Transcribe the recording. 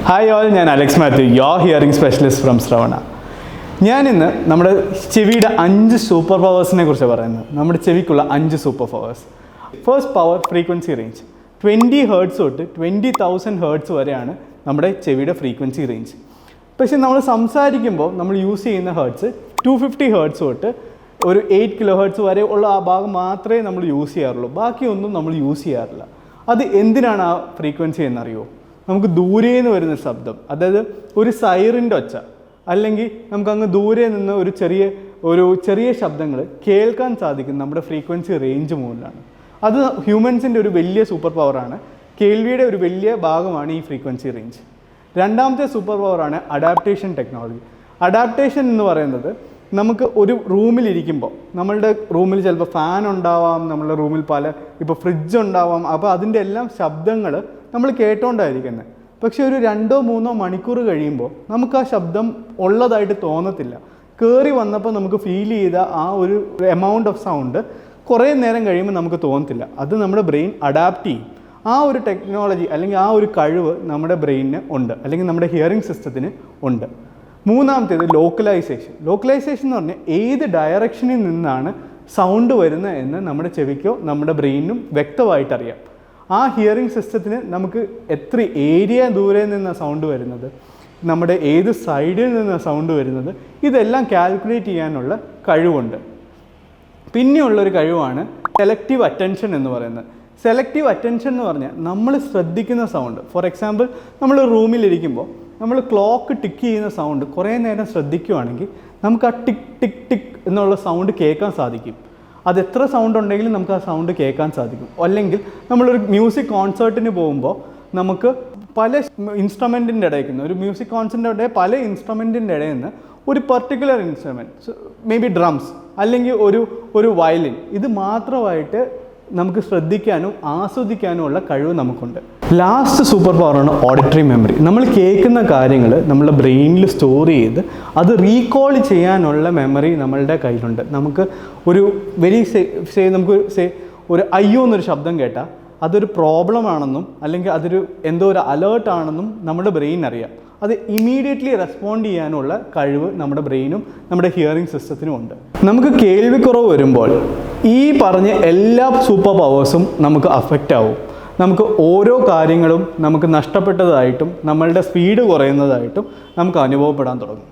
Hi all, ഞാൻ Alex Mathew, your hearing specialist from ശ്രവണ. ഞാനിന്ന് നമ്മുടെ ചെവിയുടെ 5 സൂപ്പർ പവേഴ്സിനെ കുറിച്ച് പറയുന്നത്. നമ്മുടെ ചെവിക്കുള്ള 5 super powers. First power, frequency range. 20 hertz തൊട്ട് 20,000 ഹേർട്സ് വരെയാണ് നമ്മുടെ ചെവിയുടെ ഫ്രീക്വൻസി റേഞ്ച്. പക്ഷേ നമ്മൾ സംസാരിക്കുമ്പോൾ നമ്മൾ യൂസ് ചെയ്യുന്ന ഹേർട്സ് 250 ഹേർട്സ് തൊട്ട് ഒരു 8 കിലോ ഹേർട്സ് വരെ ഉള്ള ആ ഭാഗം മാത്രമേ നമ്മൾ യൂസ് ചെയ്യാറുള്ളൂ. ബാക്കിയൊന്നും നമ്മൾ യൂസ് ചെയ്യാറില്ല. അത് എന്തിനാണ് ആ ഫ്രീക്വൻസി എന്നറിയോ? നമുക്ക് ദൂരെ നിന്ന് വരുന്ന ശബ്ദം, അതായത് ഒരു സൈറിൻ്റെ ഒച്ച, അല്ലെങ്കിൽ നമുക്കങ്ങ് ദൂരെ നിന്ന് ഒരു ചെറിയ ശബ്ദങ്ങൾ കേൾക്കാൻ സാധിക്കും നമ്മുടെ ഫ്രീക്വൻസി റേഞ്ച് മുകളിലാണ്. അത് ഹ്യൂമൻസിൻ്റെ ഒരു വലിയ സൂപ്പർ പവറാണ്. കേൾവിയുടെ ഒരു വലിയ ഭാഗമാണ് ഈ ഫ്രീക്വൻസി റേഞ്ച്. രണ്ടാമത്തെ സൂപ്പർ പവറാണ് അഡാപ്റ്റേഷൻ ടെക്നോളജി. അഡാപ്റ്റേഷൻ എന്ന് പറയുന്നത്, നമുക്ക് ഒരു റൂമിലിരിക്കുമ്പോൾ, നമ്മളുടെ റൂമിൽ ചിലപ്പോൾ ഫാൻ ഉണ്ടാവാം, നമ്മളുടെ റൂമിൽ ഇപ്പോൾ ഫ്രിഡ്ജ് ഉണ്ടാവാം. അപ്പോൾ അതിൻ്റെ എല്ലാം ശബ്ദങ്ങൾ നമ്മൾ കേട്ടോണ്ടായിരിക്കുന്നത്. പക്ഷേ ഒരു 2-3 മണിക്കൂർ കഴിയുമ്പോൾ നമുക്ക് ആ ശബ്ദം ഉള്ളതായിട്ട് തോന്നത്തില്ല. കയറി വന്നപ്പോൾ നമുക്ക് ഫീൽ ചെയ്ത ആ ഒരു എമൗണ്ട് ഓഫ് സൗണ്ട് കുറേ നേരം കഴിയുമ്പോൾ നമുക്ക് തോന്നത്തില്ല. അത് നമ്മുടെ ബ്രെയിൻ അഡാപ്റ്റ് ചെയ്യും. ആ ഒരു ടെക്നോളജി അല്ലെങ്കിൽ ആ ഒരു കഴിവ് നമ്മുടെ ബ്രെയിനിന് ഉണ്ട്, അല്ലെങ്കിൽ നമ്മുടെ ഹിയറിംഗ് സിസ്റ്റത്തിന് ഉണ്ട്. മൂന്നാമത്തേത് ലോക്കലൈസേഷൻ. ലോക്കലൈസേഷൻ എന്ന് പറഞ്ഞാൽ ഏത് ഡയറക്ഷനിൽ നിന്നാണ് സൗണ്ട് വരുന്നത് എന്ന് നമ്മുടെ ചെവിക്കോ നമ്മുടെ ബ്രെയിനും വ്യക്തമായിട്ടറിയാം. ആ ഹിയറിംഗ് സിസ്റ്റത്തിന് നമുക്ക് എത്ര ഏരിയ ദൂരെ നിന്നാണ് സൗണ്ട് വരുന്നത്, നമ്മുടെ ഏത് സൈഡിൽ നിന്നാണ് സൗണ്ട് വരുന്നത്, ഇതെല്ലാം കാൽക്കുലേറ്റ് ചെയ്യാനുള്ള കഴിവുണ്ട്. പിന്നെയുള്ളൊരു കഴിവാണ് സെലക്റ്റീവ് അറ്റൻഷൻ എന്ന് പറയുന്നത്. സെലക്റ്റീവ് അറ്റൻഷൻ എന്ന് പറഞ്ഞാൽ നമ്മൾ ശ്രദ്ധിക്കുന്ന സൗണ്ട്. ഫോർ എക്സാമ്പിൾ, നമ്മൾ റൂമിലിരിക്കുമ്പോൾ നമ്മൾ ക്ലോക്ക് ടിക്ക് ചെയ്യുന്ന സൗണ്ട് കുറേ നേരം ശ്രദ്ധിക്കുകയാണെങ്കിൽ നമുക്ക് ആ ടിക്ക് ടിക്ക് ടിക്ക് എന്നുള്ള സൗണ്ട് കേൾക്കാൻ സാധിക്കും. അതെത്ര സൗണ്ട് ഉണ്ടെങ്കിലും നമുക്ക് ആ സൗണ്ട് കേൾക്കാൻ സാധിക്കും. അല്ലെങ്കിൽ നമ്മളൊരു മ്യൂസിക് കോൺസേർട്ടിന് പോകുമ്പോൾ നമുക്ക് പല ഇൻസ്ട്രുമെൻറ്റിൻ്റെ ഇടയിൽ നിന്ന്, ഒരു മ്യൂസിക് കോൺസേർട്ടിൻ്റെ പല ഇൻസ്ട്രുമെൻറ്റിൻ്റെ ഇടയിൽ നിന്ന് ഒരു particular instrument, may be drums അല്ലെങ്കിൽ ഒരു വയലിൻ, ഇത് മാത്രമായിട്ട് നമുക്ക് ശ്രദ്ധിക്കാനും ആസ്വദിക്കാനും ഉള്ള കഴിവ് നമുക്കുണ്ട്. ലാസ്റ്റ് സൂപ്പർ പവറാണ് ഓഡിറ്ററി മെമ്മറി. നമ്മൾ കേൾക്കുന്ന കാര്യങ്ങൾ നമ്മളുടെ ബ്രെയിനിൽ സ്റ്റോർ ചെയ്ത് അത് റീകോൾ ചെയ്യാനുള്ള മെമ്മറി നമ്മളുടെ കയ്യിലുണ്ട്. നമുക്ക് ഒരു ഒരു അയ്യോ എന്നൊരു ശബ്ദം കേട്ടാൽ അതൊരു പ്രോബ്ലം ആണെന്നും അല്ലെങ്കിൽ അതൊരു ഒരു അലേർട്ട് ആണെന്നും നമ്മുടെ ബ്രെയിൻ അറിയാം. അത് ഇമീഡിയറ്റ്ലി റെസ്പോണ്ട് ചെയ്യാനുള്ള കഴിവ് നമ്മുടെ ബ്രെയിനും നമ്മുടെ ഹിയറിംഗ് സിസ്റ്റത്തിനും ഉണ്ട്. നമുക്ക് കേൾവിക്കുറവ് വരുമ്പോൾ ഈ പറഞ്ഞ എല്ലാ സൂപ്പർ പവേഴ്സും നമുക്ക് അഫക്റ്റ് ആവും. നമുക്ക് ഓരോ കാര്യങ്ങളും നമുക്ക് നഷ്ടപ്പെട്ടതായിട്ടും നമ്മളുടെ സ്പീഡ് കുറയുന്നതായിട്ടും നമുക്ക് അനുഭവപ്പെടാൻ തുടങ്ങും.